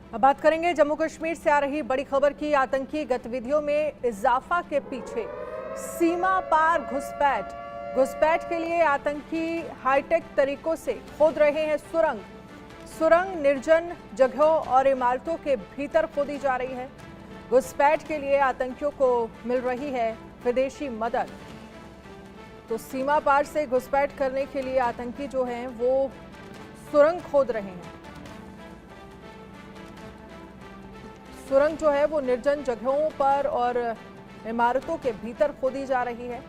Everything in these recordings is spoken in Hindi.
अब बात करेंगे जम्मू कश्मीर से आ रही बड़ी खबर की। आतंकी गतिविधियों में इजाफा के पीछे सीमा पार घुसपैठ के लिए आतंकी हाईटेक तरीकों से खोद रहे हैं सुरंग निर्जन जगहों और इमारतों के भीतर खोदी जा रही है। घुसपैठ के लिए आतंकियों को मिल रही है विदेशी मदद। तो सीमा पार से घुसपैठ करने के लिए आतंकी जो हैं वो सुरंग खोद रहे हैं। सुरंग जो है वो निर्जन जगहों पर और इमारतों के भीतर खोदी जा रही है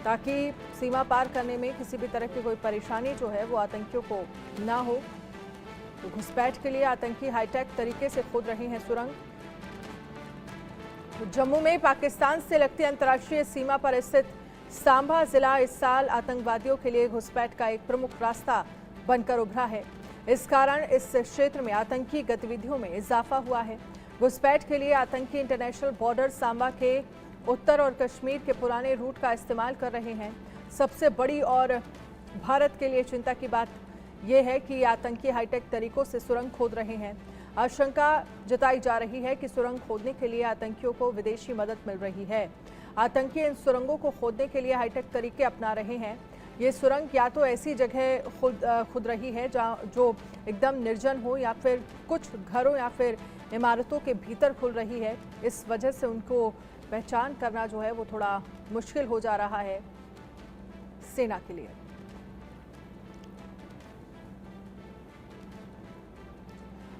ताकि सीमा पार करने में किसी भी तरह की कोई परेशानी जो है वो आतंकियों को ना हो। तो घुसपैठ के लिए आतंकी हाईटेक तरीके से खोद रहे हैं सुरंग। तो जम्मू में पाकिस्तान से लगती अंतर्राष्ट्रीय सीमा पर स्थित सांबा जिला इस साल आतंकवादियों के लिए घुसपैठ का एक प्रमुख रास्ता बनकर उभरा है। इस कारण इस क्षेत्र में आतंकी गतिविधियों में इजाफा हुआ है। घुसपैठ के लिए आतंकी इंटरनेशनल बॉर्डर सांबा के उत्तर और कश्मीर के पुराने रूट का इस्तेमाल कर रहे हैं। सबसे बड़ी और भारत के लिए चिंता की बात यह है कि आतंकी हाईटेक तरीकों से सुरंग खोद रहे हैं। आशंका जताई जा रही है कि सुरंग खोदने के लिए आतंकियों को विदेशी मदद मिल रही है। आतंकी इन सुरंगों को खोदने के लिए हाईटेक तरीके अपना रहे हैं। ये सुरंग या तो ऐसी जगह खुद रही है जहाँ जो एकदम निर्जन हो या फिर कुछ घरों या फिर इमारतों के भीतर खुल रही है। इस वजह से उनको पहचान करना जो है वो थोड़ा मुश्किल हो जा रहा है सेना के लिए।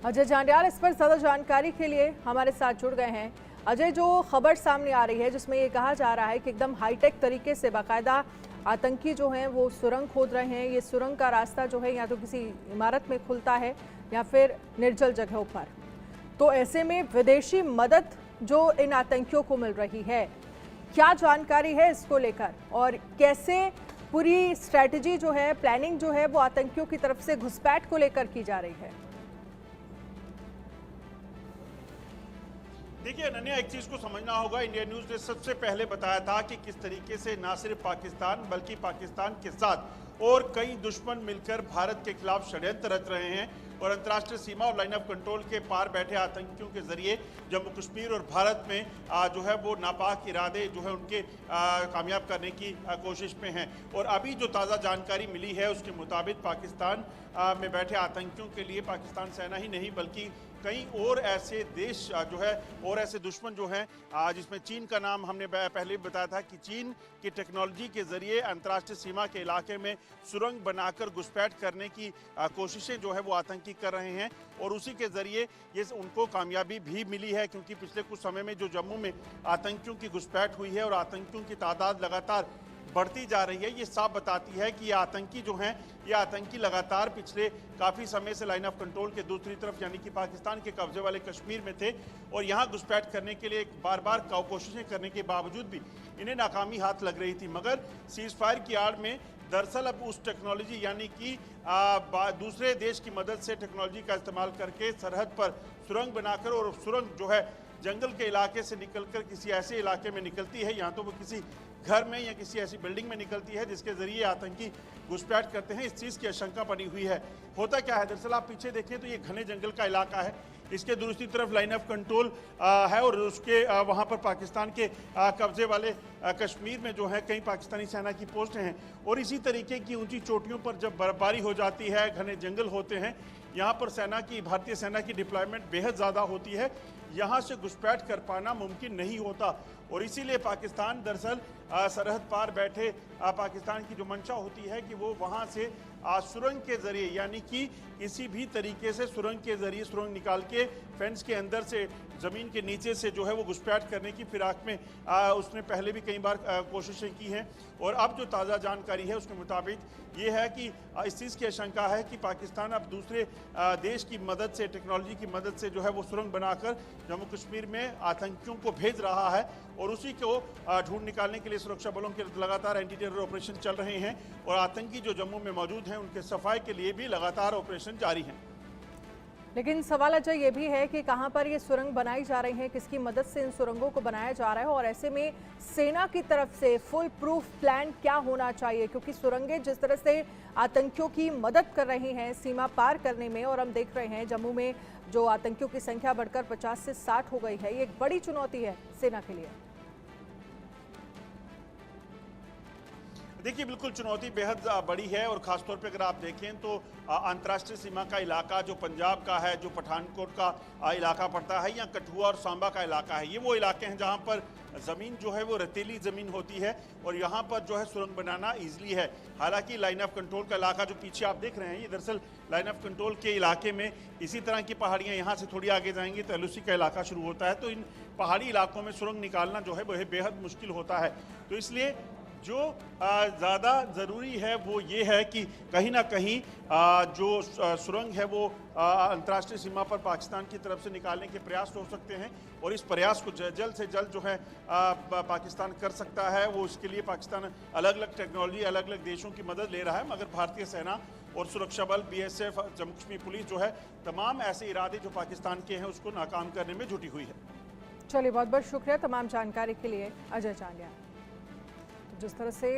अजय जांडियाल इस पर ज्यादा जानकारी के लिए हमारे साथ जुड़ गए हैं। अजय, जो खबर सामने आ रही है जिसमें ये कहा जा रहा है कि एकदम हाईटेक तरीके से बाकायदा आतंकी जो हैं वो सुरंग खोद रहे हैं। ये सुरंग का रास्ता जो है या तो किसी इमारत में खुलता है या फिर निर्जल जगहों पर। तो ऐसे में विदेशी मदद जो इन आतंकियों को मिल रही है, क्या जानकारी है इसको लेकर और कैसे पूरी स्ट्रैटेजी जो है, प्लानिंग जो है वो आतंकियों की तरफ से घुसपैठ को लेकर की जा रही है? देखिए अनन्या, एक चीज को समझना होगा। इंडिया न्यूज ने सबसे पहले बताया था कि किस तरीके से ना सिर्फ पाकिस्तान बल्कि पाकिस्तान के साथ और कई दुश्मन मिलकर भारत के खिलाफ षड्यंत्र रच रहे हैं और अंतर्राष्ट्रीय सीमा और लाइन ऑफ कंट्रोल के पार बैठे आतंकियों के जरिए जम्मू कश्मीर और भारत में जो है वो नापाक इरादे जो है उनके कामयाब करने की कोशिश में हैं। और अभी जो ताज़ा जानकारी मिली है उसके मुताबिक पाकिस्तान में बैठे आतंकियों के लिए पाकिस्तान सेना ही नहीं बल्कि कई और ऐसे देश जो है और ऐसे दुश्मन जो हैं, जिसमें चीन का नाम हमने पहले भी बताया था कि चीन की टेक्नोलॉजी के जरिए अंतर्राष्ट्रीय सीमा के इलाके में सुरंग बनाकर घुसपैठ करने की कोशिशें जो है वो आतंकी कर रहे हैं और उसी के जरिए ये उनको कामयाबी भी मिली है। क्योंकि पिछले कुछ समय में जो जम्मू में आतंकियों की घुसपैठ हुई है और आतंकियों की तादाद लगातार बढ़ती जा रही है, ये साफ बताती है कि ये आतंकी जो हैं, ये आतंकी लगातार पिछले काफ़ी समय से लाइन ऑफ कंट्रोल के दूसरी तरफ यानी कि पाकिस्तान के कब्जे वाले कश्मीर में थे और यहाँ घुसपैठ करने के लिए बार बार कोशिशें करने के बावजूद भी इन्हें नाकामी हाथ लग रही थी। मगर सीज फायर की आड़ में दरअसल अब उस टेक्नोलॉजी यानी कि दूसरे देश की मदद से टेक्नोलॉजी का इस्तेमाल करके सरहद पर सुरंग बनाकर, और सुरंग जो है जंगल के इलाके से निकलकर किसी ऐसे इलाके में निकलती है, यहाँ तो वो किसी घर में या किसी ऐसी बिल्डिंग में निकलती है जिसके जरिए आतंकी घुसपैठ करते हैं। इस चीज़ की आशंका बनी हुई है। होता क्या है, दरअसल आप पीछे देखें तो ये घने जंगल का इलाका है, इसके दूसरी तरफ लाइन ऑफ कंट्रोल है और उसके वहाँ पर पाकिस्तान के कब्जे वाले कश्मीर में जो है कई पाकिस्तानी सेना की पोस्टें हैं और इसी तरीके की ऊंची चोटियों पर जब बर्फबारी हो जाती है, घने जंगल होते हैं, यहाँ पर भारतीय सेना की डिप्लॉयमेंट बेहद ज़्यादा होती है। यहाँ से घुसपैठ कर पाना मुमकिन नहीं होता और इसीलिए पाकिस्तान दरअसल सरहद पार बैठे पाकिस्तान की जो मंशा होती है कि वो वहाँ से सुरंग के जरिए यानी कि किसी भी तरीके से सुरंग के जरिए सुरंग निकाल के फेंस के अंदर से ज़मीन के नीचे से जो है वो घुसपैठ करने की फिराक में उसने पहले भी कई बार कोशिशें की हैं। और अब जो ताज़ा जानकारी है उसके मुताबिक ये है कि इस चीज़ की आशंका है कि पाकिस्तान अब दूसरे देश की मदद से, टेक्नोलॉजी की मदद से जो है वो सुरंग बनाकर जम्मू कश्मीर में आतंकियों को भेज रहा है और उसी को ढूंढ निकालने के लिए सुरक्षा बलों के लगातार एंटी टेरर ऑपरेशन चल रहे हैं और आतंकी जो जम्मू में मौजूद हैं उनके सफाई के लिए भी लगातार ऑपरेशन जारी हैं। लेकिन सवाल अजय ये भी है कि कहां पर ये सुरंग बनाई जा रही है, किसकी मदद से इन सुरंगों को बनाया जा रहा है, और ऐसे में सेना की तरफ से फुल प्रूफ प्लान क्या होना चाहिए, क्योंकि सुरंगें जिस तरह से आतंकियों की मदद कर रही हैं सीमा पार करने में, और हम देख रहे हैं जम्मू में जो आतंकियों की संख्या बढ़कर 50 से 60 हो गई है, ये एक बड़ी चुनौती है सेना के लिए। देखिए, बिल्कुल चुनौती बेहद बड़ी है और खासतौर पे अगर आप देखें तो अंतर्राष्ट्रीय सीमा का इलाका जो पंजाब का है, जो पठानकोट का इलाका पड़ता है, या कठुआ और सांबा का इलाका है, ये वो इलाके हैं जहां पर ज़मीन जो है वो रेतीली ज़मीन होती है और यहाँ पर जो है सुरंग बनाना ईजिली है। हालांकि लाइन ऑफ कंट्रोल का इलाका जो पीछे आप देख रहे हैं, ये दरअसल लाइन ऑफ कंट्रोल के इलाके में इसी तरह की पहाड़ियाँ, यहाँ से थोड़ी आगे जाएंगे तो एलओसी का इलाका शुरू होता है, तो इन पहाड़ी इलाकों में सुरंग निकालना जो है वह बेहद मुश्किल होता है। तो इसलिए जो ज़्यादा ज़रूरी है वो ये है कि कहीं ना कहीं जो सुरंग है वो अंतर्राष्ट्रीय सीमा पर पाकिस्तान की तरफ से निकालने के प्रयास हो सकते हैं, और इस प्रयास को जल्द से जल्द जो है पाकिस्तान कर सकता है। वो इसके लिए पाकिस्तान अलग अलग टेक्नोलॉजी, अलग अलग देशों की मदद ले रहा है, मगर भारतीय सेना और सुरक्षा बल, BSF, जम्मू कश्मीर पुलिस जो है तमाम ऐसे इरादे जो पाकिस्तान के हैं उसको नाकाम करने में जुटी हुई है। चलिए, बहुत बहुत शुक्रिया तमाम जानकारी के लिए अजय चांडिया। जिस तरह से